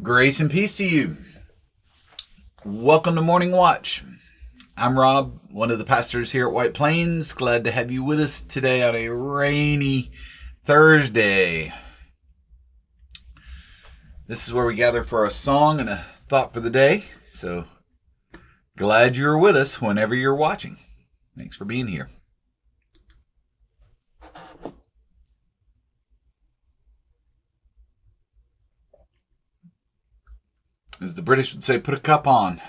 Grace and peace to you. Welcome to Morning Watch. I'm Rob, one of the pastors here at White Plains. Glad to have you with us today on a rainy Thursday. This is where we gather for a song and a thought for the day. So glad you're with us whenever you're watching. Thanks for being here. As the British would say, put a cup on.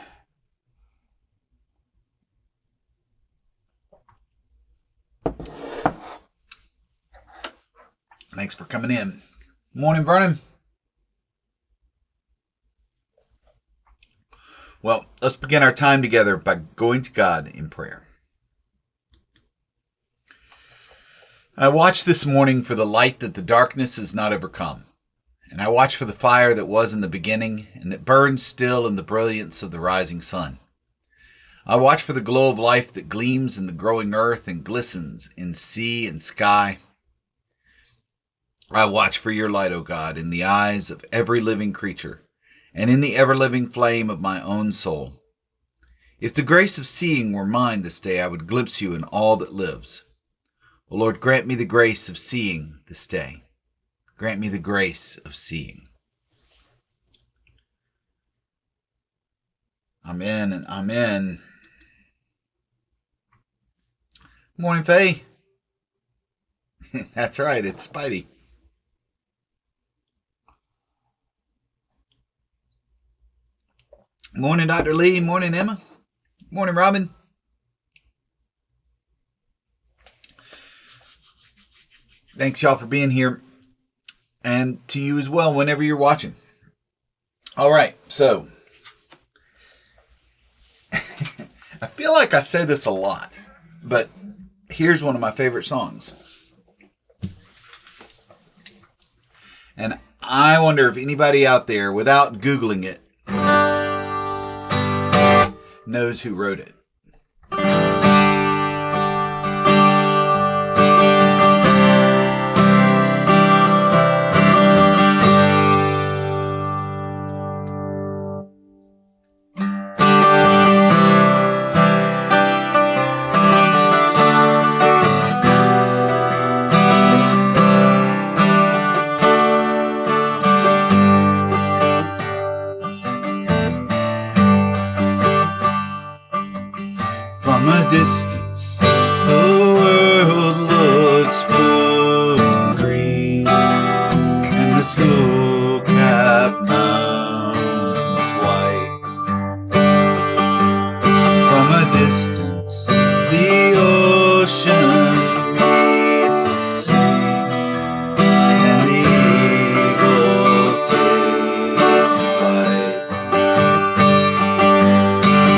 Thanks for coming in. Morning, Vernon. Well, let's begin our time together by going to God in prayer. I watched this morning for the light that the darkness has not overcome. And I watch for the fire that was in the beginning and that burns still in the brilliance of the rising sun. I watch for the glow of life that gleams in the growing earth and glistens in sea and sky. I watch for your light, O God, in the eyes of every living creature and in the ever-living flame of my own soul. If the grace of seeing were mine this day, I would glimpse you in all that lives. O Lord, grant me the grace of seeing this day. Grant me the grace of seeing. Amen and amen. Morning, Faye. That's right, it's Spidey. Morning, Dr. Lee. Morning, Emma. Morning, Robin. Thanks, y'all, for being here. And to you as well, whenever you're watching. All right, so I feel like I say this a lot, but here's one of my favorite songs. And I wonder if anybody out there, without Googling it, knows who wrote it. From a distance, the world looks blue and green, and the snow-capped mountains white. From a distance, the ocean meets the sea, and the eagle takes flight.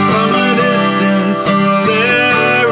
From a distance, there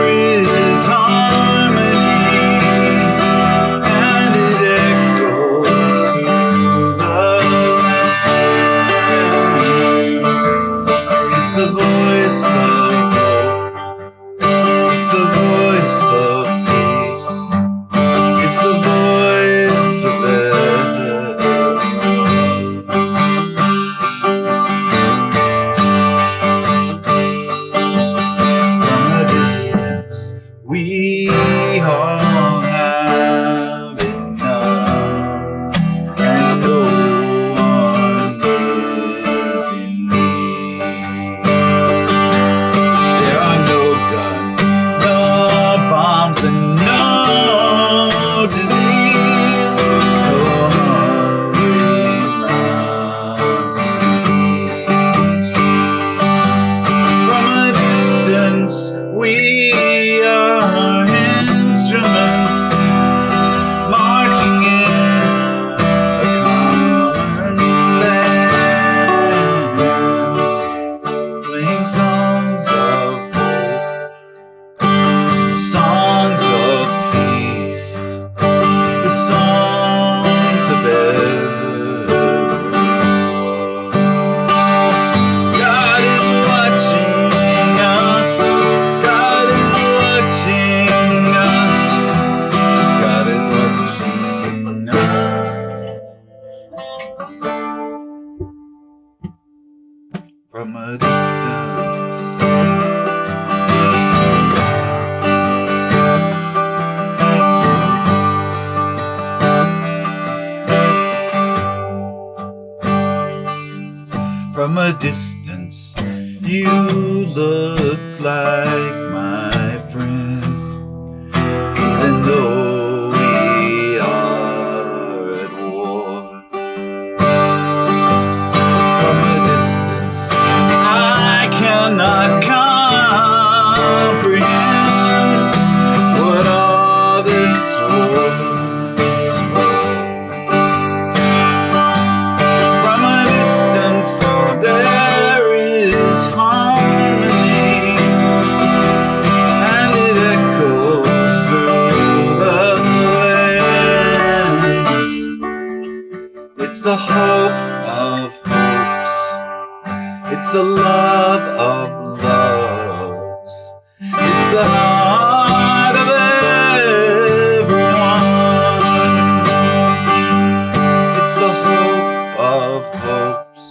a distance. From a distance, you look like my friend, even though we are at war. From a distance, I cannot comprehend what all this was for. From a distance, there is harmony, and it echoes through the land. It's the hope of hopes. It's the love of loves. It's the heart of everyone. It's the hope of hopes.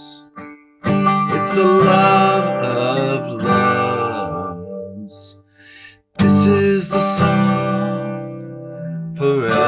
It's the love of loves. This is the song for everyone.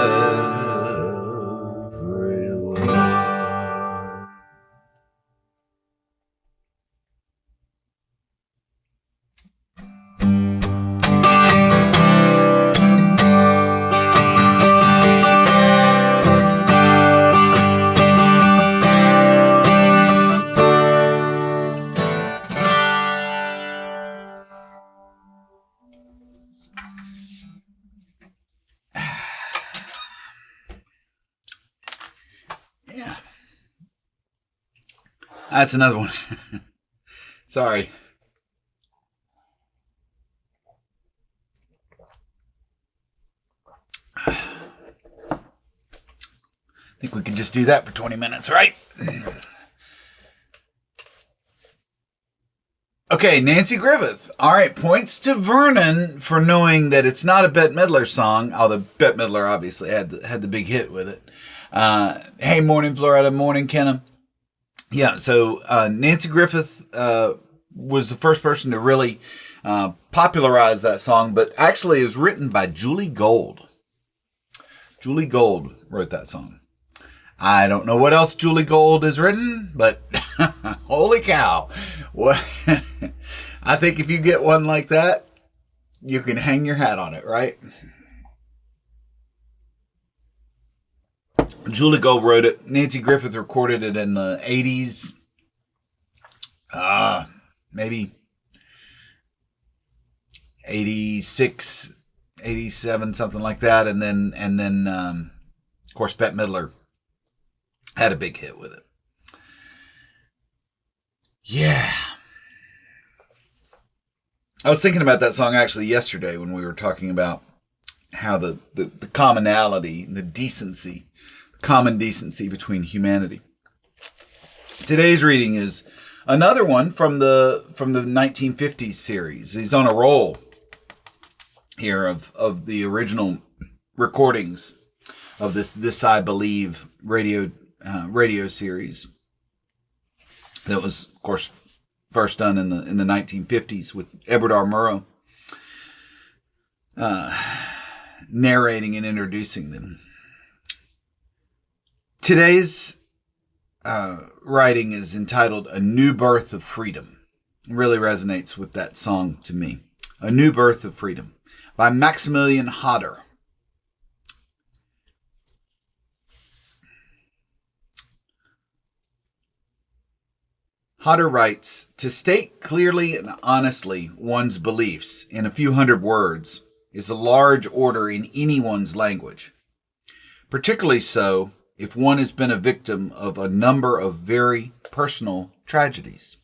Yeah. That's another one. Sorry. I think we can just do that for 20 minutes, right? Okay, Nancy Griffith. All right, points to Vernon for knowing that it's not a Bette Midler song, although Bette Midler obviously had the big hit with it. Hey, morning, Florida. Morning, Kenna. Yeah, so Nancy Griffith was the first person to really popularize that song, but actually it was written by Julie Gold. Julie Gold wrote that song. I don't know what else Julie Gold has written, but holy cow. What? I think if you get one like that, you can hang your hat on it, right? Julie Gold wrote it. Nancy Griffith recorded it in the 80s. Maybe 86, 87, something like that. And then of course, Bette Midler had a big hit with it. Yeah. I was thinking about that song actually yesterday when we were talking about how the commonality, the decency, common decency between humanity. Today's reading is another one from the 1950s series. He's on a roll here of the original recordings of this I Believe radio series that was, of course, first done in the 1950s with Edward R. Murrow narrating and introducing them. Today's writing is entitled A New Birth of Freedom. It really resonates with that song to me. A New Birth of Freedom by Maximilian Hodder. Hodder writes, to state clearly and honestly one's beliefs in a few hundred words is a large order in anyone's language, particularly so if one has been a victim of a number of very personal tragedies.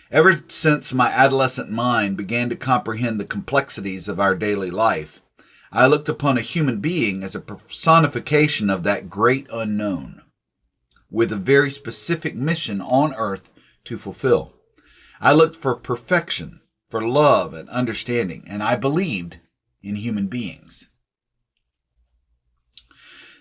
Ever since my adolescent mind began to comprehend the complexities of our daily life, I looked upon a human being as a personification of that great unknown, with a very specific mission on earth to fulfill. I looked for perfection, for love and understanding, and I believed in human beings.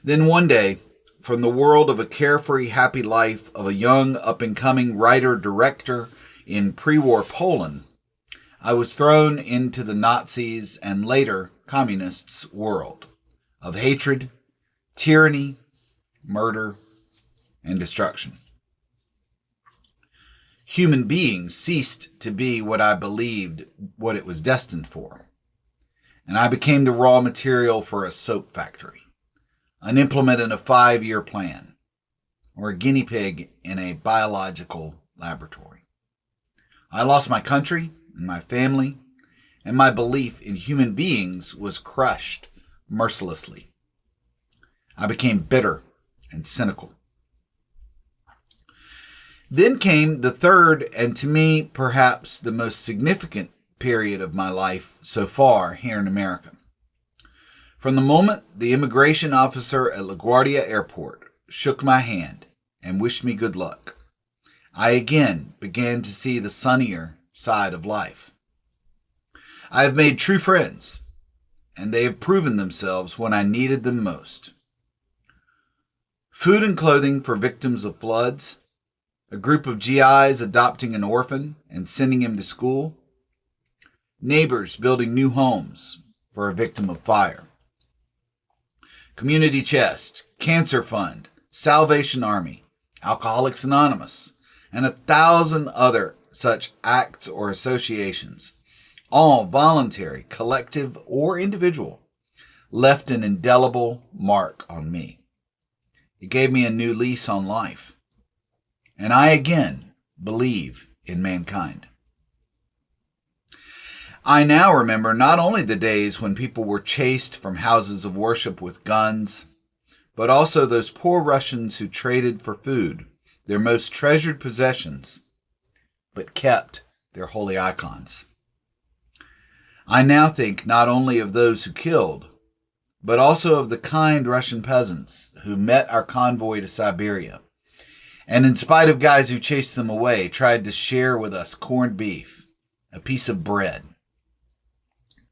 Then one day, from the world of a carefree, happy life of a young, up-and-coming writer, director, in pre-war Poland, I was thrown into the Nazis and later communists' world of hatred, tyranny, murder, and destruction. Human beings ceased to be what I believed what it was destined for, and I became the raw material for a soap factory, an implement in a 5-year plan, or a guinea pig in a biological laboratory. I lost my country and my family, and my belief in human beings was crushed mercilessly. I became bitter and cynical. Then came the third, and to me, perhaps the most significant period of my life so far here in America. From the moment the immigration officer at LaGuardia Airport shook my hand and wished me good luck, I again began to see the sunnier side of life. I have made true friends, and they have proven themselves when I needed them most. Food and clothing for victims of floods, a group of GIs adopting an orphan and sending him to school, neighbors building new homes for a victim of fire, Community Chest, Cancer Fund, Salvation Army, Alcoholics Anonymous, and 1,000 other such acts or associations, all voluntary, collective, or individual, left an indelible mark on me. It gave me a new lease on life. And I again believe in mankind. I now remember not only the days when people were chased from houses of worship with guns, but also those poor Russians who traded for food, their most treasured possessions, but kept their holy icons. I now think not only of those who killed, but also of the kind Russian peasants who met our convoy to Siberia, and in spite of guys who chased them away, tried to share with us corned beef, a piece of bread.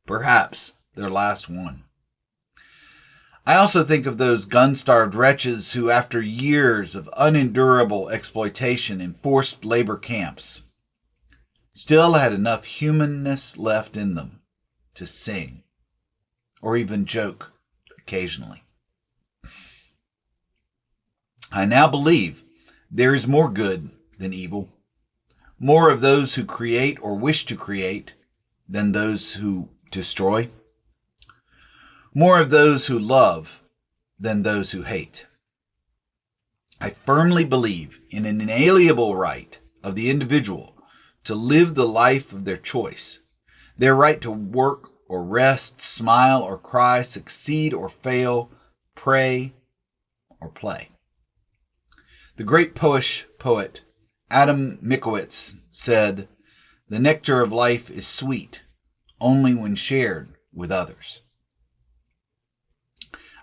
Perhaps their last one. I also think of those gun-starved wretches who, after years of unendurable exploitation in forced labor camps, still had enough humanness left in them to sing, or even joke occasionally. I now believe there is more good than evil, more of those who create or wish to create than those who destroy, more of those who love than those who hate. I firmly believe in an inalienable right of the individual to live the life of their choice, their right to work or rest, smile or cry, succeed or fail, pray or play. The great Polish poet Adam Mickiewicz said, "The nectar of life is sweet only when shared with others."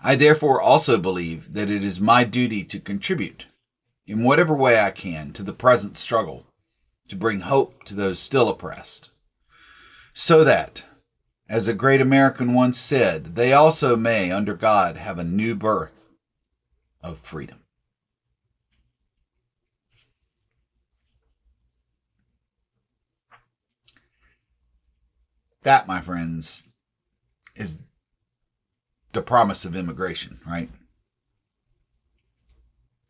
I therefore also believe that it is my duty to contribute, in whatever way I can, to the present struggle, to bring hope to those still oppressed, so that, as a great American once said, they also may, under God, have a new birth of freedom. That, my friends, is the promise of immigration, right?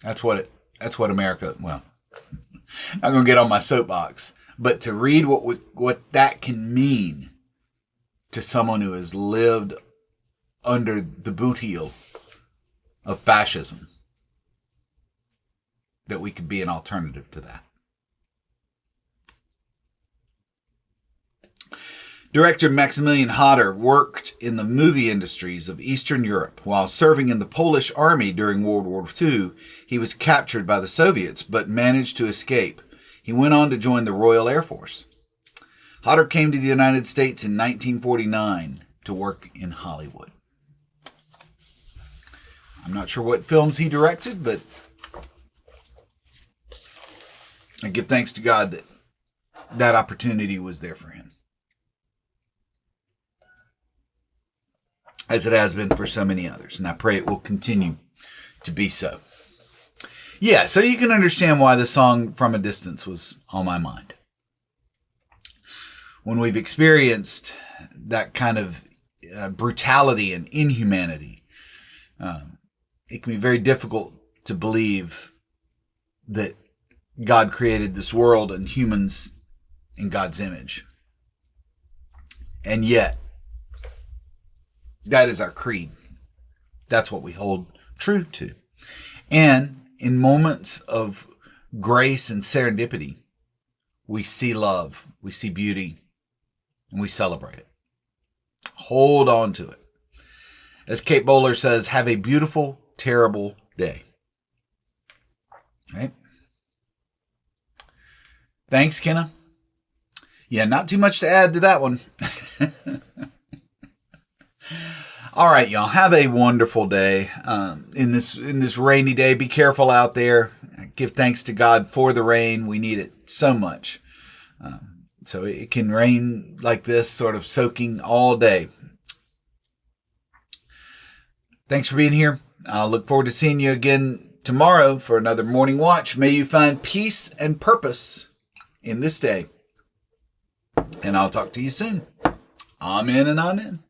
That's what America, well, I'm going to get on my soapbox, but to read what that can mean to someone who has lived under the boot heel of fascism, that we could be an alternative to that. Director Maximilian Hodder worked in the movie industries of Eastern Europe. While serving in the Polish army during World War II, he was captured by the Soviets but managed to escape. He went on to join the Royal Air Force. Hodder came to the United States in 1949 to work in Hollywood. I'm not sure what films he directed, but I give thanks to God that that opportunity was there for him, as it has been for so many others, and I pray it will continue to be so. Yeah, so you can understand why the song From a Distance was on my mind. when we've experienced that kind of brutality and inhumanity, it can be very difficult to believe that God created this world and humans in God's image. And yet, that is our creed. That's what we hold true to. And in moments of grace and serendipity, we see love, we see beauty, and we celebrate it. Hold on to it. As Kate Bowler says, have a beautiful, terrible day. Right? Thanks, Kenna. Yeah, not too much to add to that one. All right, y'all. Have a wonderful day. In this rainy day, be careful out there. Give thanks to God for the rain. We need it so much. So it can rain like this, sort of soaking all day. Thanks for being here. I'll look forward to seeing you again tomorrow for another Morning Watch. May you find peace and purpose in this day. And I'll talk to you soon. Amen and amen.